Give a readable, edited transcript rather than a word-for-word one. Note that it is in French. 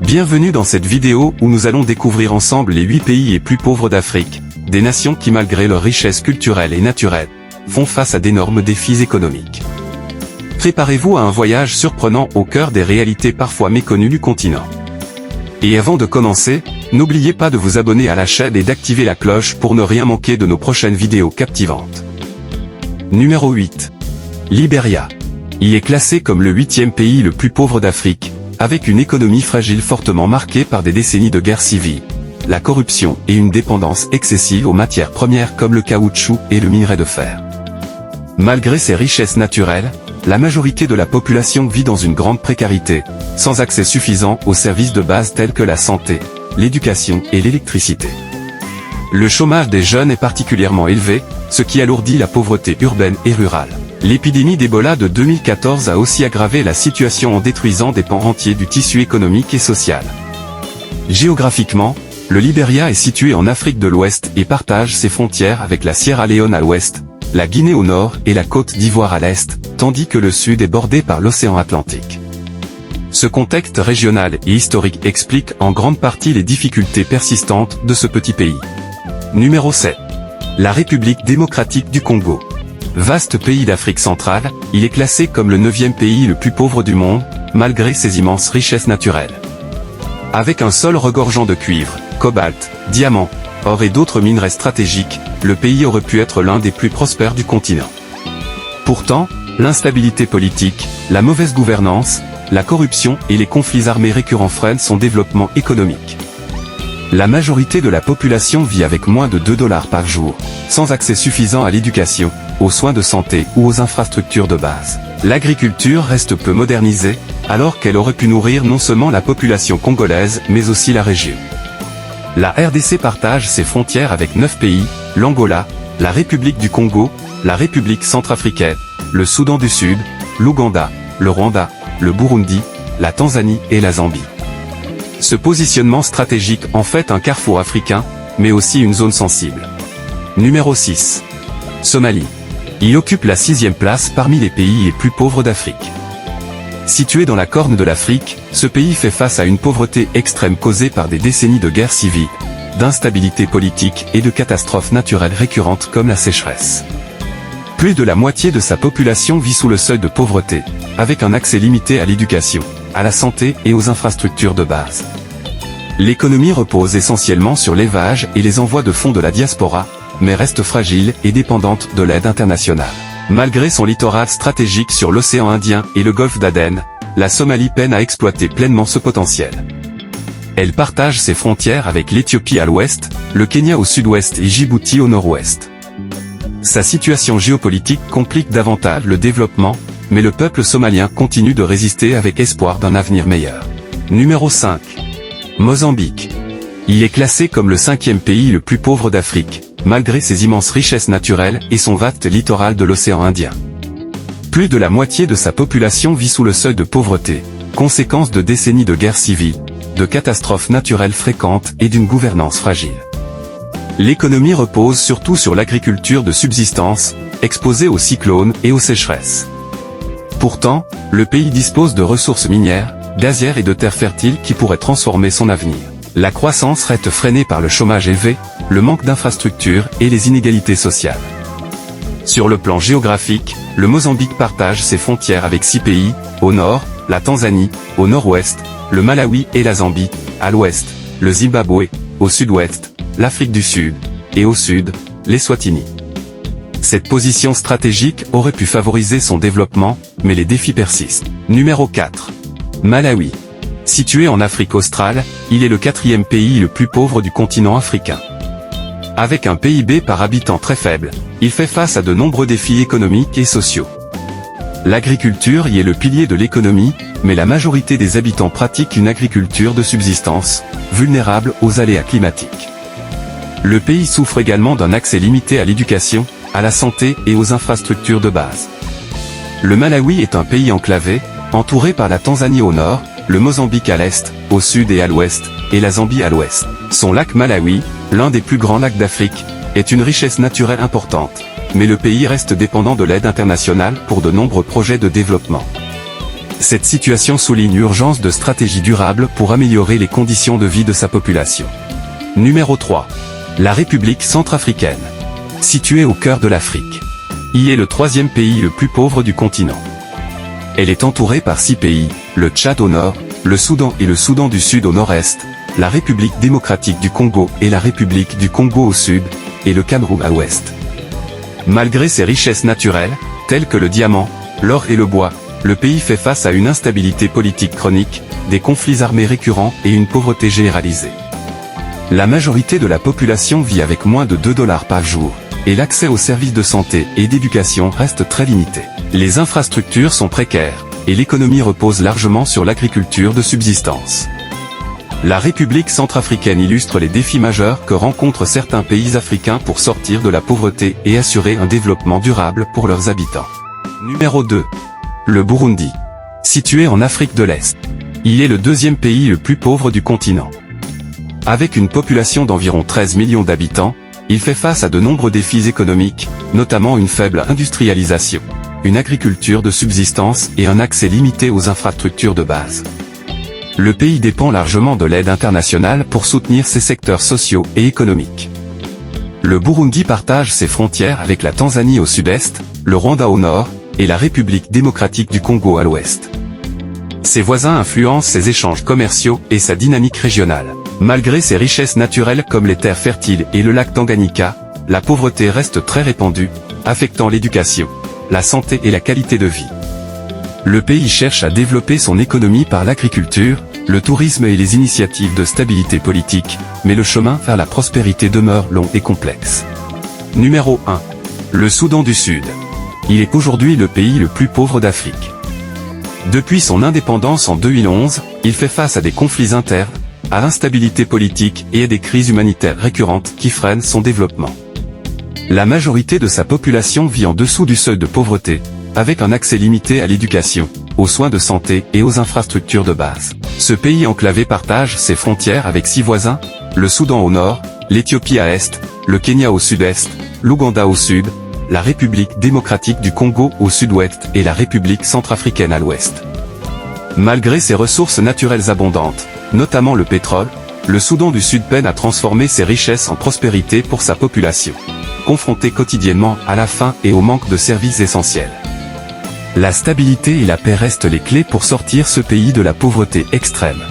Bienvenue dans cette vidéo où nous allons découvrir ensemble les 8 pays les plus pauvres d'Afrique, des nations qui malgré leur richesse culturelle et naturelle, font face à d'énormes défis économiques. Préparez-vous à un voyage surprenant au cœur des réalités parfois méconnues du continent. Et avant de commencer, n'oubliez pas de vous abonner à la chaîne et d'activer la cloche pour ne rien manquer de nos prochaines vidéos captivantes. Numéro 8. Libéria. Il est classé comme le 8e pays le plus pauvre d'Afrique, avec une économie fragile fortement marquée par des décennies de guerre civile, la corruption et une dépendance excessive aux matières premières comme le caoutchouc et le minerai de fer. Malgré ses richesses naturelles, la majorité de la population vit dans une grande précarité, sans accès suffisant aux services de base tels que la santé, l'éducation et l'électricité. Le chômage des jeunes est particulièrement élevé, ce qui alourdit la pauvreté urbaine et rurale. L'épidémie d'Ebola de 2014 a aussi aggravé la situation en détruisant des pans entiers du tissu économique et social. Géographiquement, le Libéria est situé en Afrique de l'Ouest et partage ses frontières avec la Sierra Leone à l'ouest, la Guinée au nord et la Côte d'Ivoire à l'est, tandis que le sud est bordé par l'océan Atlantique. Ce contexte régional et historique explique en grande partie les difficultés persistantes de ce petit pays. Numéro 7. La République démocratique du Congo. Vaste pays d'Afrique centrale, il est classé comme le 9e pays le plus pauvre du monde, malgré ses immenses richesses naturelles. Avec un sol regorgeant de cuivre, cobalt, diamants, or et d'autres minerais stratégiques, le pays aurait pu être l'un des plus prospères du continent. Pourtant, l'instabilité politique, la mauvaise gouvernance, la corruption et les conflits armés récurrents freinent son développement économique. La majorité de la population vit avec moins de $2 par jour, sans accès suffisant à l'éducation, aux soins de santé ou aux infrastructures de base. L'agriculture reste peu modernisée, alors qu'elle aurait pu nourrir non seulement la population congolaise mais aussi la région. La RDC partage ses frontières avec 9 pays, l'Angola, la République du Congo, la République centrafricaine, le Soudan du Sud, l'Ouganda, le Rwanda, le Burundi, la Tanzanie et la Zambie. Ce positionnement stratégique en fait un carrefour africain, mais aussi une zone sensible. Numéro 6. Somalie. Il occupe la 6e place parmi les pays les plus pauvres d'Afrique. Situé dans la corne de l'Afrique, ce pays fait face à une pauvreté extrême causée par des décennies de guerre civile, d'instabilité politique et de catastrophes naturelles récurrentes comme la sécheresse. Plus de la moitié de sa population vit sous le seuil de pauvreté, avec un accès limité à l'éducation, à la santé et aux infrastructures de base. L'économie repose essentiellement sur l'élevage et les envois de fonds de la diaspora, mais reste fragile et dépendante de l'aide internationale. Malgré son littoral stratégique sur l'océan Indien et le golfe d'Aden, la Somalie peine à exploiter pleinement ce potentiel. Elle partage ses frontières avec l'Éthiopie à l'ouest, le Kenya au sud-ouest et Djibouti au nord-ouest. Sa situation géopolitique complique davantage le développement, mais le peuple somalien continue de résister avec espoir d'un avenir meilleur. Numéro 5. Mozambique. Il est classé comme le 5e pays le plus pauvre d'Afrique, malgré ses immenses richesses naturelles et son vaste littoral de l'océan Indien. Plus de la moitié de sa population vit sous le seuil de pauvreté, conséquence de décennies de guerre civile, de catastrophes naturelles fréquentes et d'une gouvernance fragile. L'économie repose surtout sur l'agriculture de subsistance, exposée aux cyclones et aux sécheresses. Pourtant, le pays dispose de ressources minières, gazières et de terres fertiles qui pourraient transformer son avenir. La croissance reste freinée par le chômage élevé, le manque d'infrastructures et les inégalités sociales. Sur le plan géographique, le Mozambique partage ses frontières avec 6 pays, au nord, la Tanzanie, au nord-ouest, le Malawi et la Zambie, à l'ouest, le Zimbabwe, au sud-ouest, l'Afrique du Sud, et au sud, l'Eswatini. Cette position stratégique aurait pu favoriser son développement, mais les défis persistent. Numéro 4. Malawi. Situé en Afrique australe, il est le 4e pays le plus pauvre du continent africain. Avec un PIB par habitant très faible, il fait face à de nombreux défis économiques et sociaux. L'agriculture y est le pilier de l'économie, mais la majorité des habitants pratiquent une agriculture de subsistance, vulnérable aux aléas climatiques. Le pays souffre également d'un accès limité à l'éducation, à la santé et aux infrastructures de base. Le Malawi est un pays enclavé, entouré par la Tanzanie au nord, le Mozambique à l'est, au sud et à l'ouest, et la Zambie à l'ouest. Son lac Malawi, l'un des plus grands lacs d'Afrique, est une richesse naturelle importante, mais le pays reste dépendant de l'aide internationale pour de nombreux projets de développement. Cette situation souligne l'urgence de stratégies durables pour améliorer les conditions de vie de sa population. Numéro 3. La République centrafricaine. Située au cœur de l'Afrique. Il est le troisième pays le plus pauvre du continent. Elle est entourée par 6 pays, le Tchad au nord, le Soudan et le Soudan du Sud au nord-est, la République démocratique du Congo et la République du Congo au sud, et le Cameroun à l'ouest. Malgré ses richesses naturelles, telles que le diamant, l'or et le bois, le pays fait face à une instabilité politique chronique, des conflits armés récurrents et une pauvreté généralisée. La majorité de la population vit avec moins de $2 par jour, et l'accès aux services de santé et d'éducation reste très limité. Les infrastructures sont précaires, et l'économie repose largement sur l'agriculture de subsistance. La République centrafricaine illustre les défis majeurs que rencontrent certains pays africains pour sortir de la pauvreté et assurer un développement durable pour leurs habitants. Numéro 2. Le Burundi. Situé en Afrique de l'Est. Il est le deuxième pays le plus pauvre du continent. Avec une population d'environ 13 millions d'habitants, il fait face à de nombreux défis économiques, notamment une faible industrialisation, une agriculture de subsistance et un accès limité aux infrastructures de base. Le pays dépend largement de l'aide internationale pour soutenir ses secteurs sociaux et économiques. Le Burundi partage ses frontières avec la Tanzanie au sud-est, le Rwanda au nord, et la République démocratique du Congo à l'ouest. Ses voisins influencent ses échanges commerciaux et sa dynamique régionale. Malgré ses richesses naturelles comme les terres fertiles et le lac Tanganyika, la pauvreté reste très répandue, affectant l'éducation, la santé et la qualité de vie. Le pays cherche à développer son économie par l'agriculture, le tourisme et les initiatives de stabilité politique, mais le chemin vers la prospérité demeure long et complexe. Numéro 1. Le Soudan du Sud. Il est aujourd'hui le pays le plus pauvre d'Afrique. Depuis son indépendance en 2011, il fait face à des conflits internes, à l'instabilité politique et à des crises humanitaires récurrentes qui freinent son développement. La majorité de sa population vit en dessous du seuil de pauvreté, avec un accès limité à l'éducation, aux soins de santé et aux infrastructures de base. Ce pays enclavé partage ses frontières avec 6 voisins, le Soudan au nord, l'Éthiopie à l'est, le Kenya au sud-est, l'Ouganda au sud, la République démocratique du Congo au sud-ouest et la République centrafricaine à l'ouest. Malgré ses ressources naturelles abondantes, notamment le pétrole, le Soudan du Sud peine à transformer ses richesses en prospérité pour sa population, confrontée quotidiennement à la faim et au manque de services essentiels. La stabilité et la paix restent les clés pour sortir ce pays de la pauvreté extrême.